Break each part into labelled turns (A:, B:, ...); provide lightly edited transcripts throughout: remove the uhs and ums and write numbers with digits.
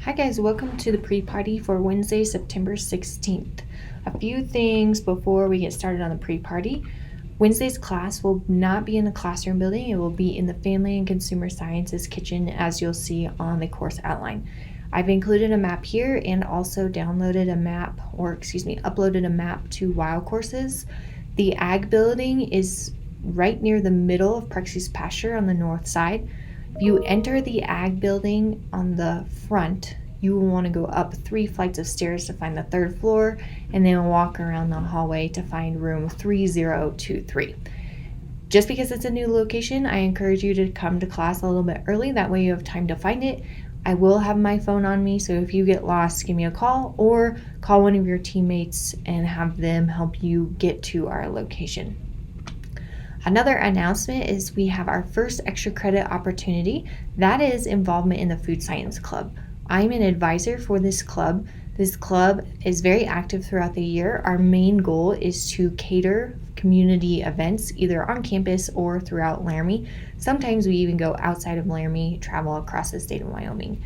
A: Hi guys, welcome to the pre-party for Wednesday, September 16th. A few things before we get started on the pre-party. Wednesday's class will not be in the classroom building. It will be in the Family and Consumer Sciences kitchen, as you'll see on the course outline. I've included a map here and also uploaded a map to Wild Courses. The Ag building is right near the middle of Prexy's pasture on the north side. If you enter the Ag building on the front, you will want to go up 3 flights of stairs to find the 3rd floor and then walk around the hallway to find room 3023. Just because it's a new location, I encourage you to come to class a little bit early. That way you have time to find it. I will have my phone on me, so if you get lost, give me a call or call one of your teammates and have them help you get to our location. Another announcement is we have our first extra credit opportunity. That is involvement in the Food Science Club. I'm an advisor for this club. This club is very active throughout the year. Our main goal is to cater community events either on campus or throughout Laramie. Sometimes we even go outside of Laramie, travel across the state of Wyoming.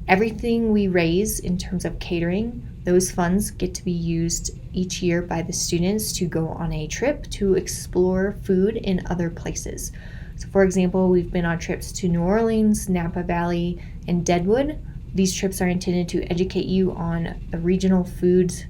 A: Everything we raise in terms of catering, those funds get to be used each year by the students to go on a trip to explore food in other places. So for example, we've been on trips to New Orleans, Napa Valley, and Deadwood. These trips are intended to educate you on the regional foods,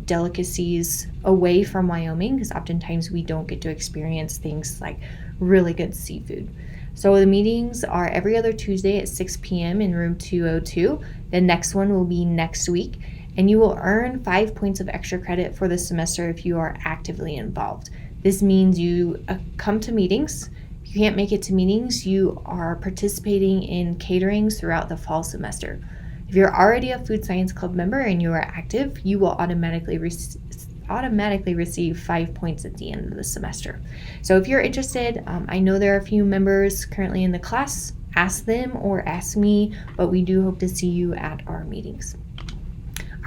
A: delicacies away from Wyoming, because oftentimes we don't get to experience things like really good seafood. So the meetings are every other Tuesday at 6 p.m. in room 202. The next one will be next week, and you will earn 5 points of extra credit for the semester if you are actively involved. This means you come to meetings. If you can't make it to meetings, you are participating in caterings throughout the fall semester. If you're already a Food Science Club member and you are active, you will automatically receive 5 points at the end of the semester. So if you're interested, I know there are a few members currently in the class. Ask them or ask me, but we do hope to see you at our meetings.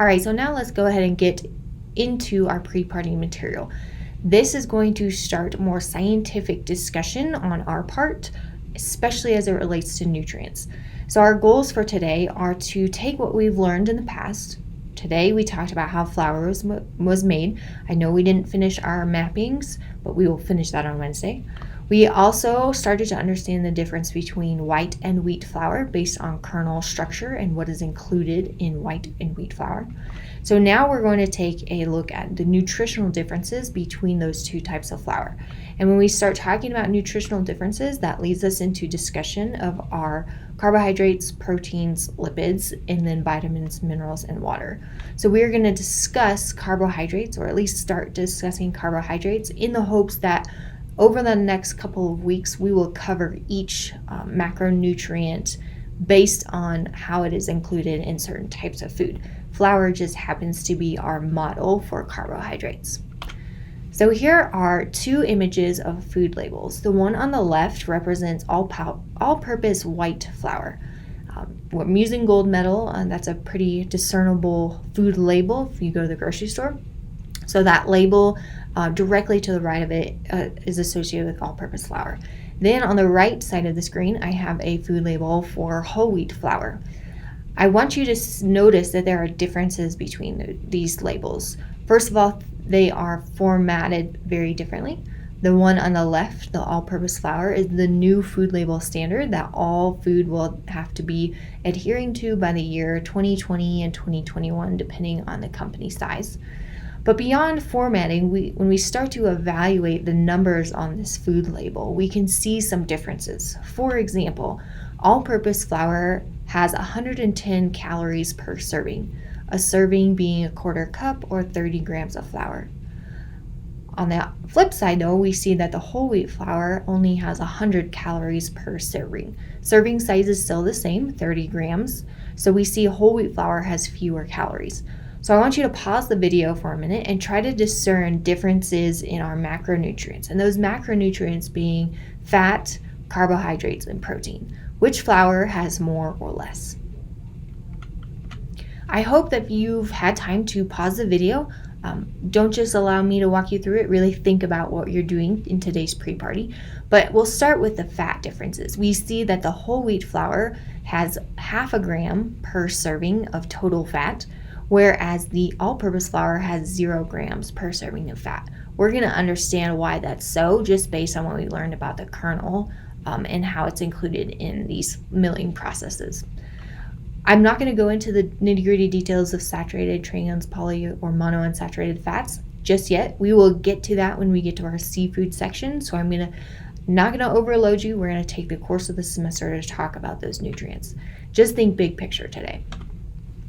A: All right, so now let's go ahead and get into our pre-party material. This is going to start more scientific discussion on our part, especially as it relates to nutrients. So our goals for today are to take what we've learned in the past. Today we talked about how flour was made. I know we didn't finish our mappings, but we will finish that on Wednesday. We also started to understand the difference between white and wheat flour based on kernel structure and what is included in white and wheat flour. So now we're going to take a look at the nutritional differences between those two types of flour. And when we start talking about nutritional differences, that leads us into discussion of our carbohydrates, proteins, lipids, and then vitamins, minerals, and water. So we're going to discuss carbohydrates, or at least start discussing carbohydrates, in the hopes that over the next couple of weeks, we will cover each macronutrient based on how it is included in certain types of food. Flour just happens to be our model for carbohydrates. So here are 2 images of food labels. The one on the left represents all-purpose white flour. I'm using gold medal, and that's a pretty discernible food label if you go to the grocery store. So that label directly to the right of it is associated with all-purpose flour. Then on the right side of the screen, I have a food label for whole wheat flour. I want you to notice that there are differences between these labels. First of all, they are formatted very differently. The one on the left, the all-purpose flour, is the new food label standard that all food will have to be adhering to by the year 2020 and 2021, depending on the company size. But beyond formatting, when we start to evaluate the numbers on this food label, we can see some differences. For example, all-purpose flour has 110 calories per serving, a serving being a 1/4 cup or 30 grams of flour. On the flip side, though, we see that the whole wheat flour only has 100 calories per serving. Serving size is still the same, 30 grams, so we see whole wheat flour has fewer calories. So I want you to pause the video for a minute and try to discern differences in our macronutrients, and those macronutrients being fat, carbohydrates, and protein. Which flour has more or less? I hope that you've had time to pause the video. Don't just allow me to walk you through it. Really think about what you're doing in today's pre-party. But we'll start with the fat differences. We see that the whole wheat flour has 0.5 gram per serving of total fat, whereas the all-purpose flour has 0 grams per serving of fat. We're going to understand why that's so just based on what we learned about the kernel and how it's included in these milling processes. I'm not going to go into the nitty-gritty details of saturated, trans, poly, or monounsaturated fats just yet. We will get to that when we get to our seafood section, so I'm not going to overload you. We're going to take the course of the semester to talk about those nutrients. Just think big picture today.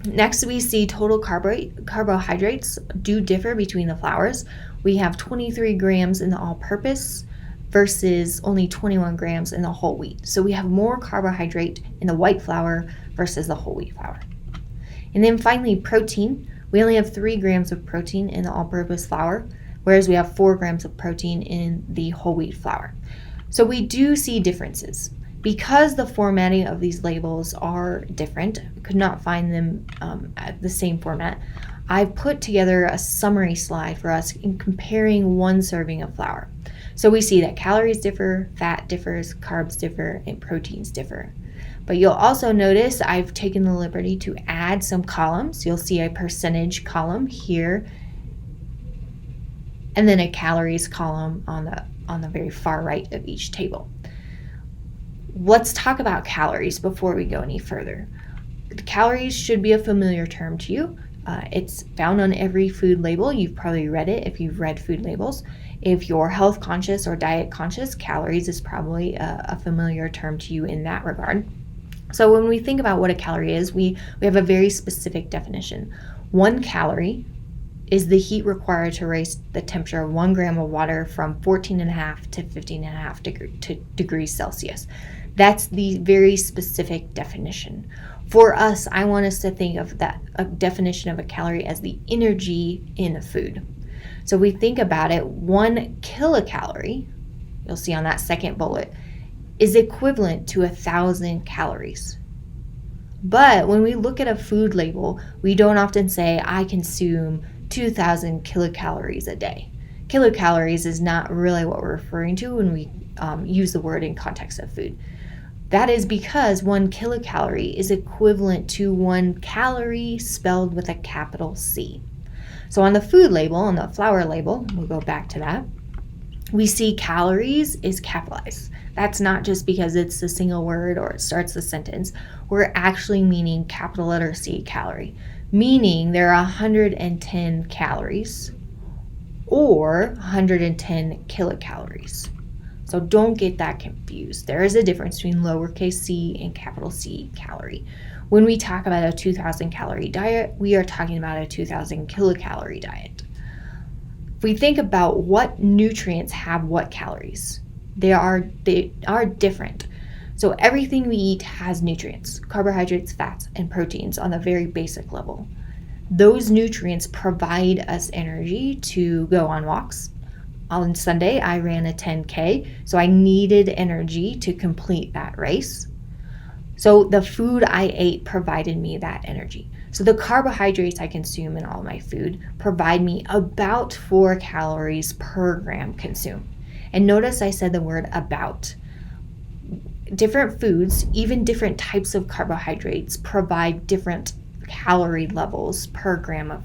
A: Next, we see total carbohydrates do differ between the flours. We have 23 grams in the all-purpose versus only 21 grams in the whole wheat. So we have more carbohydrate in the white flour versus the whole wheat flour. And then finally, protein. We only have 3 grams of protein in the all-purpose flour, whereas we have 4 grams of protein in the whole wheat flour. So we do see differences. Because the formatting of these labels are different, could not find them at the same format, I've put together a summary slide for us in comparing one serving of flour. So we see that calories differ, fat differs, carbs differ, and proteins differ. But you'll also notice I've taken the liberty to add some columns. You'll see a percentage column here, and then a calories column on the very far right of each table. Let's talk about calories before we go any further. Calories should be a familiar term to you. It's found on every food label. You've probably read it if you've read food labels. If you're health conscious or diet conscious, calories is probably a familiar term to you in that regard. So when we think about what a calorie is, we have a very specific definition. 1 calorie is the heat required to raise the temperature of 1 gram of water from 14.5 to 15.5 degrees Celsius. That's the very specific definition. For us, I want us to think of that a definition of a calorie as the energy in a food. So we think about it, 1 kilocalorie, you'll see on that second bullet, is equivalent to 1,000 calories. But when we look at a food label, we don't often say, I consume 2,000 kilocalories a day. Kilocalories is not really what we're referring to when we use the word in context of food. That is because 1 kilocalorie is equivalent to 1 calorie spelled with a capital C. So on the food label, on the flour label, we'll go back to that, we see calories is capitalized. That's not just because it's a single word or it starts the sentence. We're actually meaning capital letter C, calorie, meaning there are 110 calories or 110 kilocalories. So don't get that confused. There is a difference between lowercase c and capital C, calorie. When we talk about a 2,000 calorie diet, we are talking about a 2,000 kilocalorie diet. If we think about what nutrients have what calories, they are different. So everything we eat has nutrients, carbohydrates, fats, and proteins on the very basic level. Those nutrients provide us energy to go on walks. On Sunday, I ran a 10K, so I needed energy to complete that race. So the food I ate provided me that energy. So the carbohydrates I consume in all my food provide me about 4 calories per gram consumed. And notice I said the word about. Different foods, even different types of carbohydrates, provide different calorie levels per gram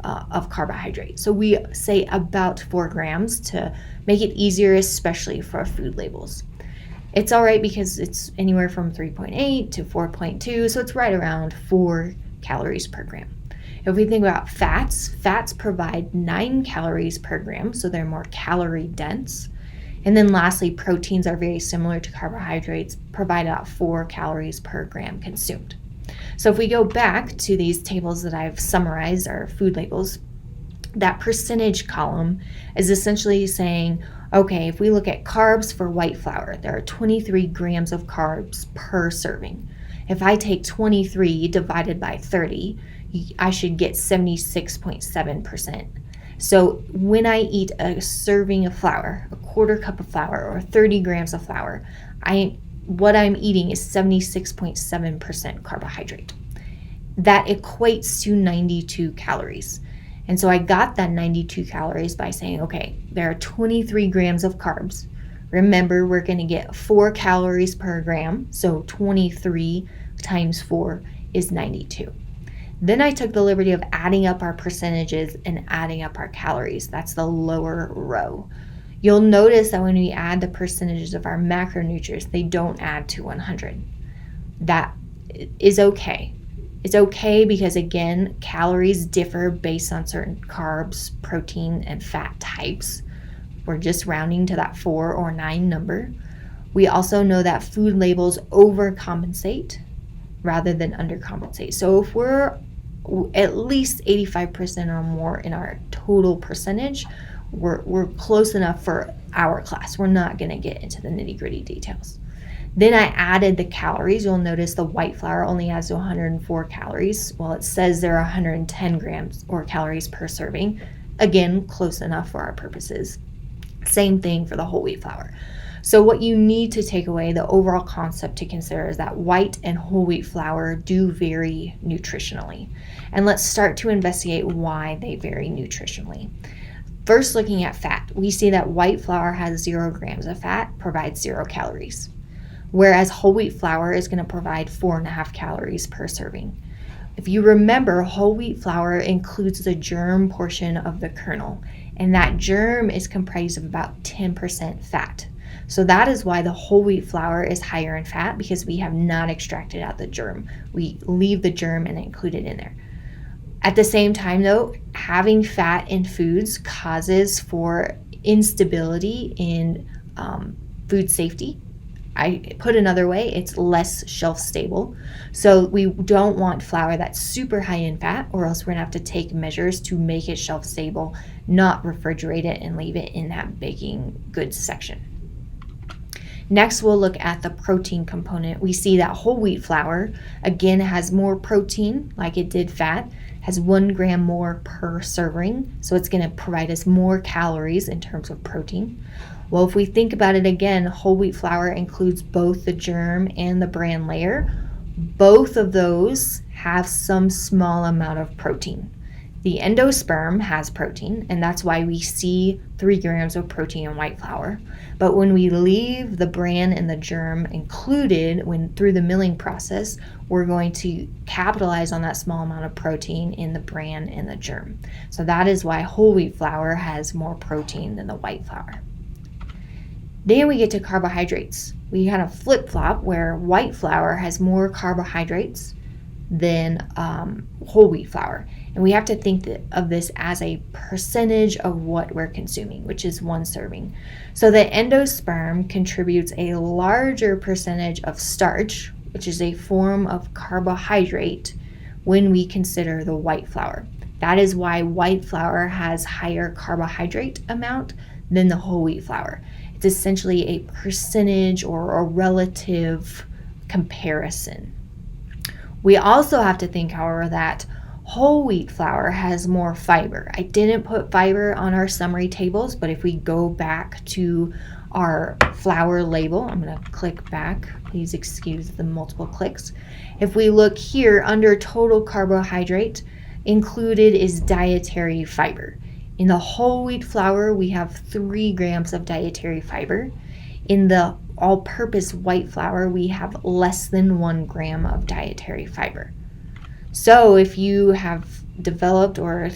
A: of carbohydrate. So we say about 4 grams to make it easier, especially for food labels. It's all right because it's anywhere from 3.8 to 4.2, so it's right around 4 calories per gram. If we think about fats provide 9 calories per gram, so they're more calorie dense. And then lastly, proteins are very similar to carbohydrates, provide about 4 calories per gram consumed. So if we go back to these tables that I've summarized, our food labels, that percentage column is essentially saying, okay, if we look at carbs for white flour, there are 23 grams of carbs per serving. If I take 23 divided by 30, I should get 76.7%. So when I eat a serving of flour, a quarter cup of flour, or 30 grams of flour, what I'm eating is 76.7% carbohydrate. That equates to 92 calories. And so I got that 92 calories by saying, okay, there are 23 grams of carbs. Remember, we're going to get 4 calories per gram, so 23 times 4 is 92. Then I took the liberty of adding up our percentages and adding up our calories. That's the lower row. You'll notice that when we add the percentages of our macronutrients, they don't add to 100. That is okay. It's okay because, again, calories differ based on certain carbs, protein, and fat types. We're just rounding to that 4 or 9 number. We also know that food labels overcompensate rather than undercompensate. So if we're at least 85% or more in our total percentage, we're close enough for our class. We're not going to get into the nitty-gritty details. Then I added the calories. You'll notice the white flour only has 104 calories. Well, it says there are 110 grams or calories per serving. Again, close enough for our purposes. Same thing for the whole wheat flour. So what you need to take away, the overall concept to consider, is that white and whole wheat flour do vary nutritionally. And let's start to investigate why they vary nutritionally. First, looking at fat, we see that white flour has 0 grams of fat, provides 0 calories, whereas whole wheat flour is going to provide 4.5 calories per serving. If you remember, whole wheat flour includes the germ portion of the kernel, and that germ is comprised of about 10% fat. So that is why the whole wheat flour is higher in fat, because we have not extracted out the germ. We leave the germ and include it in there. At the same time, though, having fat in foods causes for instability in food safety. I put another way, it's less shelf stable. So we don't want flour that's super high in fat, or else we're gonna have to take measures to make it shelf stable, not refrigerate it and leave it in that baking goods section. Next, we'll look at the protein component. We see that whole wheat flour, again, has more protein, like it did fat, has 1 gram more per serving, so it's going to provide us more calories in terms of protein. Well, if we think about it again, whole wheat flour includes both the germ and the bran layer. Both of those have some small amount of protein. The endosperm has protein, and that's why we see 3 grams of protein in white flour. But when we leave the bran and the germ included through the milling process, we're going to capitalize on that small amount of protein in the bran and the germ. So that is why whole wheat flour has more protein than the white flour. Then we get to carbohydrates. We kind of flip-flop where white flour has more carbohydrates than whole wheat flour. And we have to think of this as a percentage of what we're consuming, which is 1 serving. So the endosperm contributes a larger percentage of starch, which is a form of carbohydrate, when we consider the white flour. That is why white flour has higher carbohydrate amount than the whole wheat flour. It's essentially a percentage or a relative comparison. We also have to think, however, that whole wheat flour has more fiber. I didn't put fiber on our summary tables, but if we go back to our flour label, I'm going to click back. Please excuse the multiple clicks. If we look here under total carbohydrate, included is dietary fiber. In the whole wheat flour, we have 3 grams of dietary fiber. In the all-purpose white flour, we have less than 1 gram of dietary fiber. So if you have developed or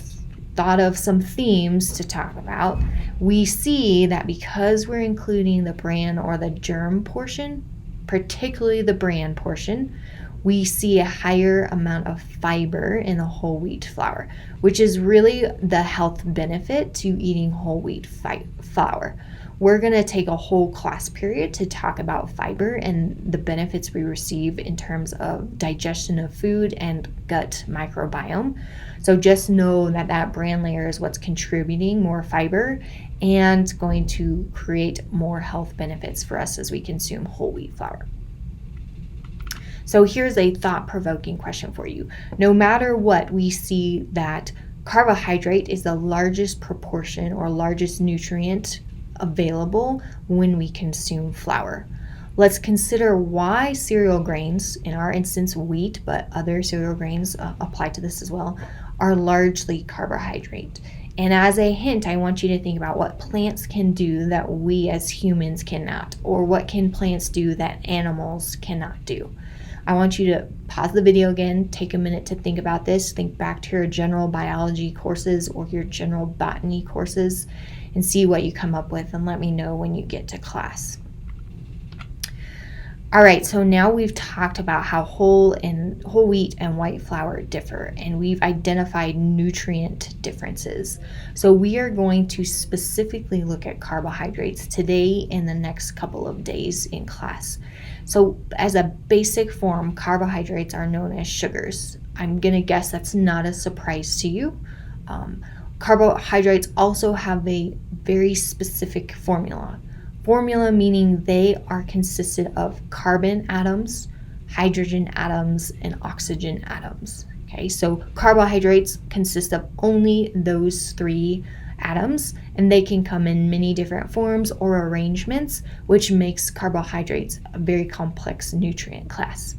A: thought of some themes to talk about, we see that because we're including the bran or the germ portion, particularly the bran portion, we see a higher amount of fiber in the whole wheat flour, which is really the health benefit to eating whole wheat flour. We're going to take a whole class period to talk about fiber and the benefits we receive in terms of digestion of food and gut microbiome. So just know that that bran layer is what's contributing more fiber and going to create more health benefits for us as we consume whole wheat flour. So here's a thought-provoking question for you. No matter what, we see that carbohydrate is the largest proportion or largest nutrient available when we consume flour. Let's consider why cereal grains, in our instance wheat, but other cereal grains apply to this as well, are largely carbohydrate. And as a hint, I want you to think about what plants can do that we as humans cannot, or what can plants do that animals cannot do. I want you to pause the video again, take a minute to think about this, think back to your general biology courses or your general botany courses and see what you come up with, and let me know when you get to class. All right, so now we've talked about how whole wheat and white flour differ, and we've identified nutrient differences. So we are going to specifically look at carbohydrates today and the next couple of days in class. So as a basic form, carbohydrates are known as sugars. I'm gonna guess that's not a surprise to you. Carbohydrates also have a very specific formula. Formula meaning they are consisted of carbon atoms, hydrogen atoms, and oxygen atoms. Okay, so carbohydrates consist of only those three atoms, and they can come in many different forms or arrangements, which makes carbohydrates a very complex nutrient class.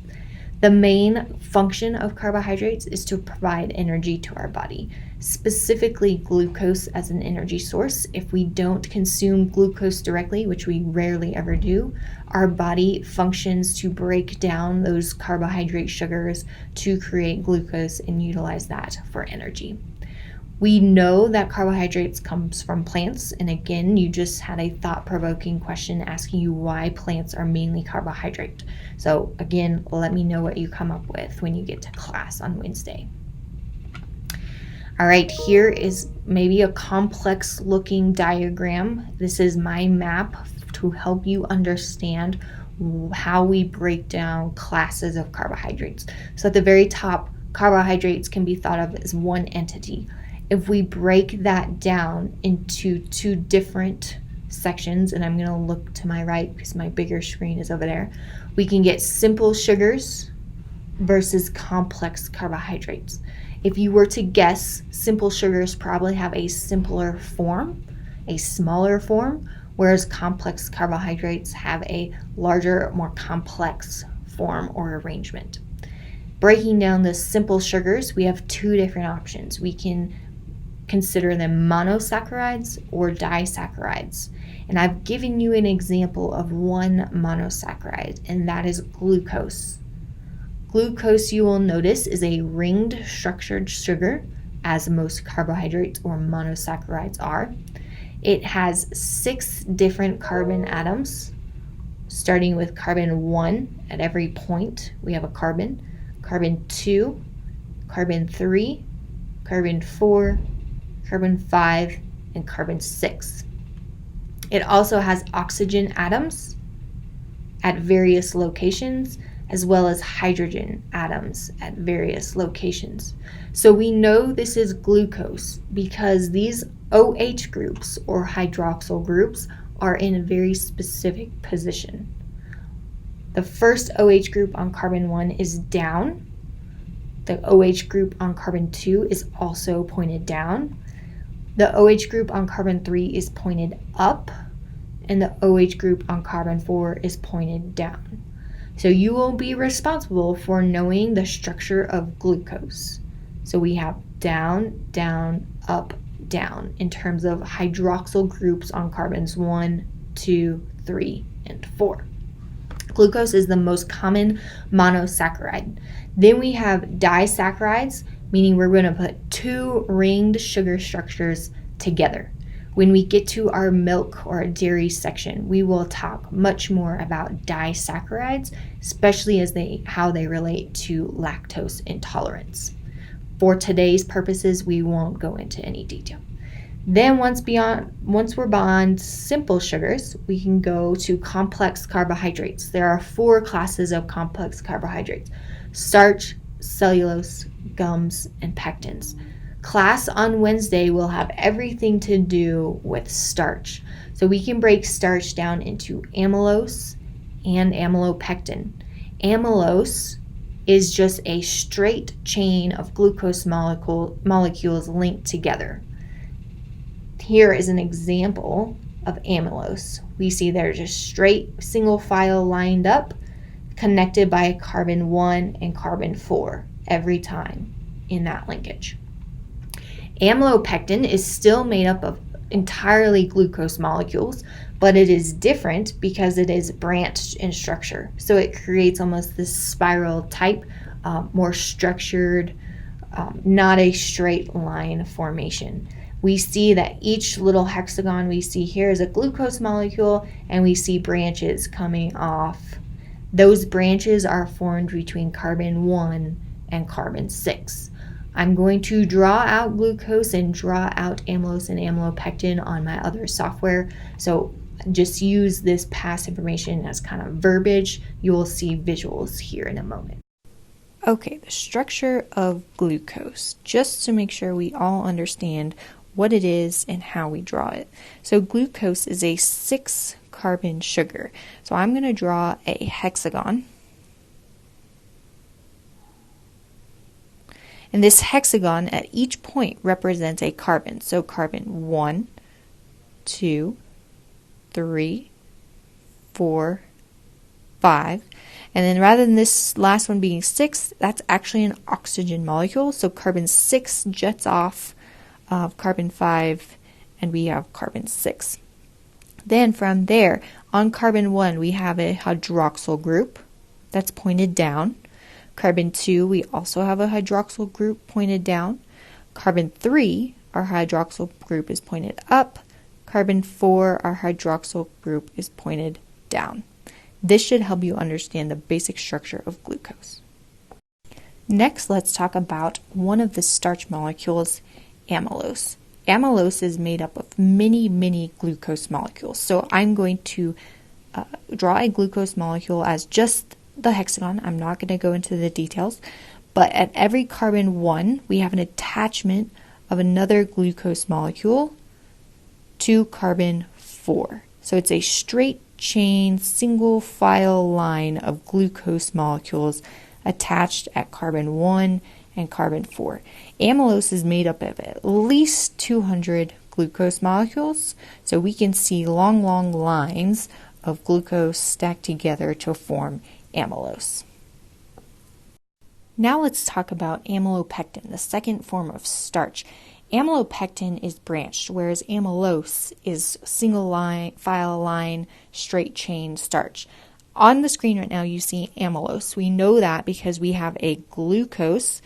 A: The main function of carbohydrates is to provide energy to our body, specifically glucose as an energy source. If we don't consume glucose directly, which we rarely ever do, our body functions to break down those carbohydrate sugars to create glucose and utilize that for energy. We know that carbohydrates comes from plants, and again, you just had a thought-provoking question asking you why plants are mainly carbohydrate. So again, let me know what you come up with when you get to class on Wednesday. All right, here is maybe a complex looking diagram. This is my map to help you understand how we break down classes of carbohydrates. So at the very top, carbohydrates can be thought of as one entity. If we break that down into two different sections, and I'm going to look to my right because my bigger screen is over there, we can get simple sugars versus complex carbohydrates. If you were to guess, simple sugars probably have a simpler form, a smaller form, whereas complex carbohydrates have a larger, more complex form or arrangement. Breaking down the simple sugars, we have two different options. We can consider them monosaccharides or disaccharides. And I've given you an example of one monosaccharide, and that is glucose. Glucose, you will notice, is a ringed structured sugar, as most carbohydrates or monosaccharides are. It has 6 different carbon atoms, starting with carbon 1 at every point. We have a carbon 2, carbon 3, carbon 4, carbon 5, and carbon 6. It also has oxygen atoms at various locations, as well as hydrogen atoms at various locations. So we know this is glucose because these OH groups or hydroxyl groups are in a very specific position. The first OH group on carbon 1 is down. The OH group on carbon 2 is also pointed down. The OH group on carbon 3 is pointed up, and the OH group on carbon 4 is pointed down. So you will be responsible for knowing the structure of glucose. So we have down, down, up, down in terms of hydroxyl groups on carbons 1, 2, 3, and 4. Glucose is the most common monosaccharide. Then we have disaccharides, meaning we're going to put 2 ringed sugar structures together. When we get to our milk or dairy section, we will talk much more about disaccharides, especially as how they relate to lactose intolerance. For today's purposes, we won't go into any detail. Then once we're beyond simple sugars, we can go to complex carbohydrates. There are 4 classes of complex carbohydrates: starch, cellulose, gums, and pectins. Class on Wednesday will have everything to do with starch. So we can break starch down into amylose and amylopectin. Amylose is just a straight chain of glucose molecules linked together. Here is an example of amylose. We see they're just straight single file lined up, connected by carbon 1 and carbon 4 every time in that linkage. Amylopectin is still made up of entirely glucose molecules, but it is different because it is branched in structure. So it creates almost this spiral type, more structured, not a straight line formation. We see that each little hexagon we see here is a glucose molecule, and we see branches coming off. Those branches are formed between carbon 1 and carbon 6. I'm going to draw out glucose and draw out amylose and amylopectin on my other software. So just use this past information as kind of verbiage. You will see visuals here in a moment.
B: Okay, the structure of glucose, just to make sure we all understand what it is and how we draw it. So glucose is a 6-carbon sugar. So I'm going to draw a hexagon. And this hexagon at each point represents a carbon. So carbon 1, 2, 3, 4, 5. And then rather than this last one being 6, that's actually an oxygen molecule. So carbon 6 jets off of carbon 5, and we have carbon 6. Then from there, on carbon 1, we have a hydroxyl group that's pointed down. Carbon 2, we also have a hydroxyl group pointed down. Carbon 3, our hydroxyl group is pointed up. Carbon 4, our hydroxyl group is pointed down. This should help you understand the basic structure of glucose. Next, let's talk about one of the starch molecules, amylose. Amylose is made up of many glucose molecules. So I'm going to draw a glucose molecule as just the hexagon. I'm not going to go into the details, but at every carbon 1, we have an attachment of another glucose molecule to carbon 4. So it's a straight chain, single file line of glucose molecules attached at carbon 1 and carbon 4. Amylose is made up of at least 200 glucose molecules, so we can see long lines of glucose stacked together to form amylose. Now let's talk about amylopectin, the second form of starch. Amylopectin is branched, whereas amylose is single line, file line, straight chain starch. On the screen right now you see amylose. We know that because we have a glucose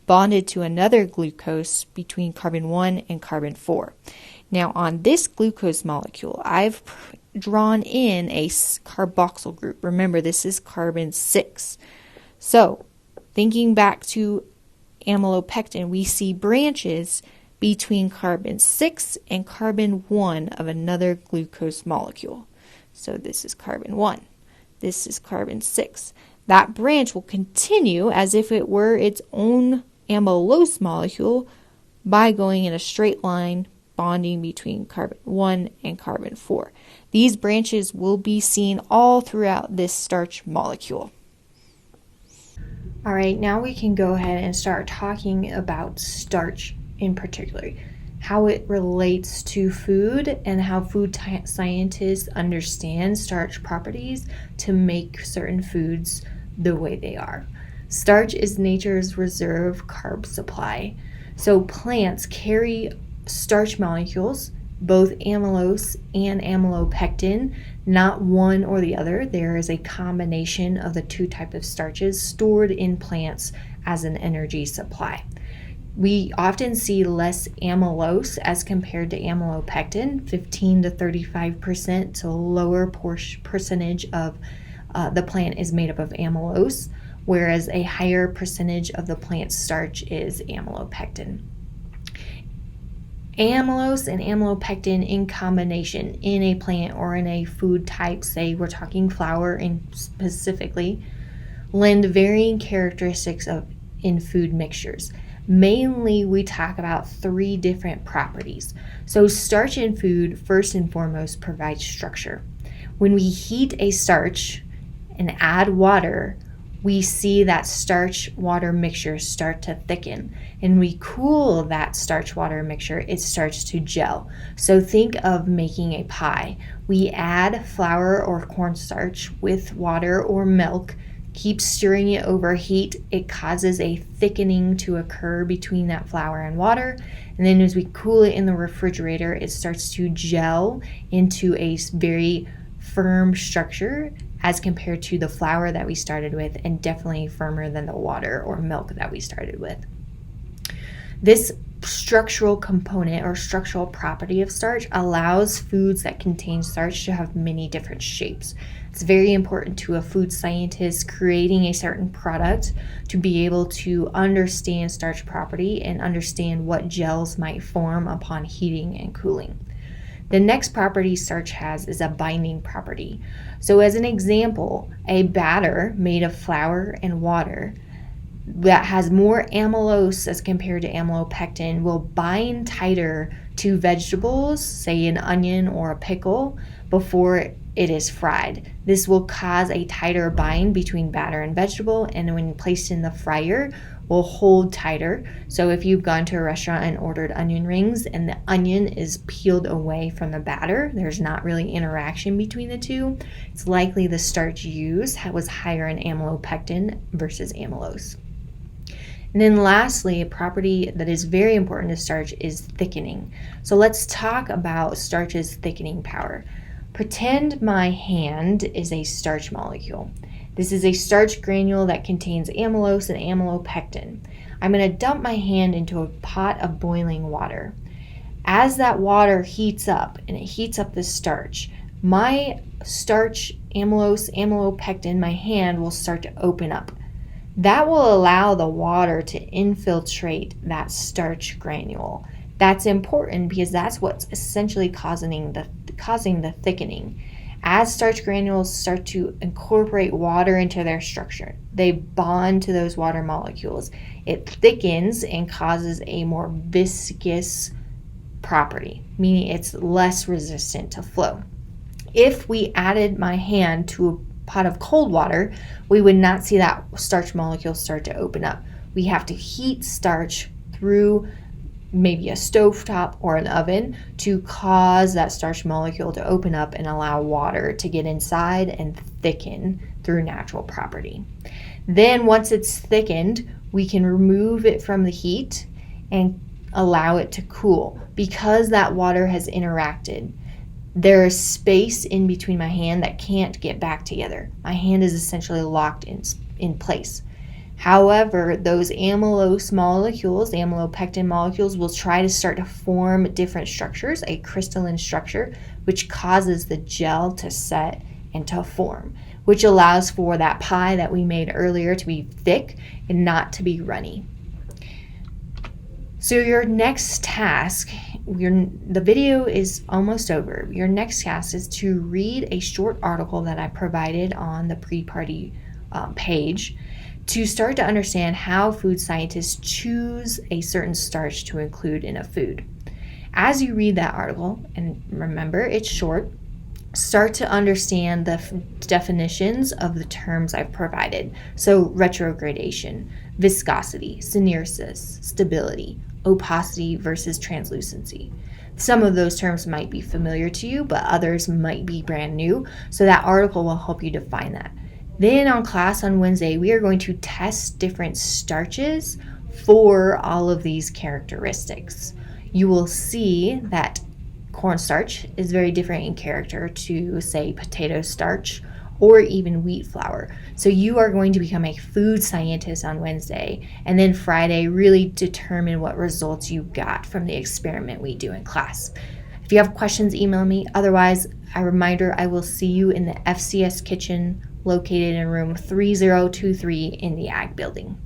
B: bonded to another glucose between carbon 1 and carbon 4. Now on this glucose molecule, I've drawn in a carboxyl group. Remember, this is carbon 6. So thinking back to amylopectin, we see branches between carbon 6 and carbon 1 of another glucose molecule. So this is carbon 1. This is carbon 6. That branch will continue as if it were its own amylose molecule by going in a straight line, bonding between carbon 1 and carbon 4. These branches will be seen all throughout this starch molecule.
A: All right, now we can go ahead and start talking about starch in particular, how it relates to food and how food scientists understand starch properties to make certain foods the way they are. Starch is nature's reserve carb supply. So plants carry starch molecules, both amylose and amylopectin, not one or the other. There is a combination of the two types of starches stored in plants as an energy supply. We often see less amylose as compared to amylopectin, 15 to 35%, so a lower percentage of the plant is made up of amylose, whereas a higher percentage of the plant starch is amylopectin. Amylose and amylopectin in combination in a plant or in a food type, say we're talking flour in specifically, lend varying characteristics in food mixtures. Mainly, we talk about 3 different properties. So starch in food, first and foremost, provides structure. When we heat a starch and add water, we see that starch-water mixture start to thicken. And we cool that starch-water mixture, it starts to gel. So think of making a pie. We add flour or cornstarch with water or milk Keep stirring it over heat. It causes a thickening to occur between that flour and water. And then as we cool it in the refrigerator, it starts to gel into a very firm structure as compared to the flour that we started with, and definitely firmer than the water or milk that we started with. This structural component or structural property of starch allows foods that contain starch to have many different shapes. It's very important to a food scientist creating a certain product to be able to understand starch property and understand what gels might form upon heating and cooling. The next property starch has is a binding property. So as an example, a batter made of flour and water that has more amylose as compared to amylopectin will bind tighter to vegetables, say an onion or a pickle, before it is fried. This will cause a tighter bind between batter and vegetable, and when placed in the fryer, will hold tighter. So if you've gone to a restaurant and ordered onion rings and the onion is peeled away from the batter, there's not really interaction between the two, it's likely the starch used was higher in amylopectin versus amylose. And then lastly, a property that is very important to starch is thickening. So let's talk about starch's thickening power. Pretend my hand is a starch molecule. This is a starch granule that contains amylose and amylopectin. I'm going to dump my hand into a pot of boiling water. As that water heats up and it heats up the starch, my starch, amylose, amylopectin, my hand will start to open up. That will allow the water to infiltrate that starch granule. That's important because that's what's essentially causing the thickening. As starch granules start to incorporate water into their structure, they bond to those water molecules. It thickens and causes a more viscous property, meaning it's less resistant to flow. If we added my hand to a pot of cold water, we would not see that starch molecule start to open up. We have to heat starch through maybe a stovetop or an oven to cause that starch molecule to open up and allow water to get inside and thicken through natural property. Then once it's thickened, we can remove it from the heat and allow it to cool. Because that water has interacted, there is space in between my hand that can't get back together. My hand is essentially locked in place. However, those amylose molecules, amylopectin molecules, will try to start to form different structures, a crystalline structure, which causes the gel to set and to form, which allows for that pie that we made earlier to be thick and not to be runny. So your next task, the video is almost over. Your next task is to read a short article that I provided on the pre-party page to start to understand how food scientists choose a certain starch to include in a food. As you read that article, and remember it's short, start to understand the definitions of the terms I've provided. So retrogradation, viscosity, syneresis, stability, opacity versus translucency. Some of those terms might be familiar to you, but others might be brand new. So that article will help you define that. Then on class on Wednesday, we are going to test different starches for all of these characteristics. You will see that cornstarch is very different in character to, say, potato starch or even wheat flour. So you are going to become a food scientist on Wednesday, and then Friday really determine what results you got from the experiment we do in class. If you have questions, email me. Otherwise, a reminder, I will see you in the FCS kitchen located in room 3023 in the Ag Building.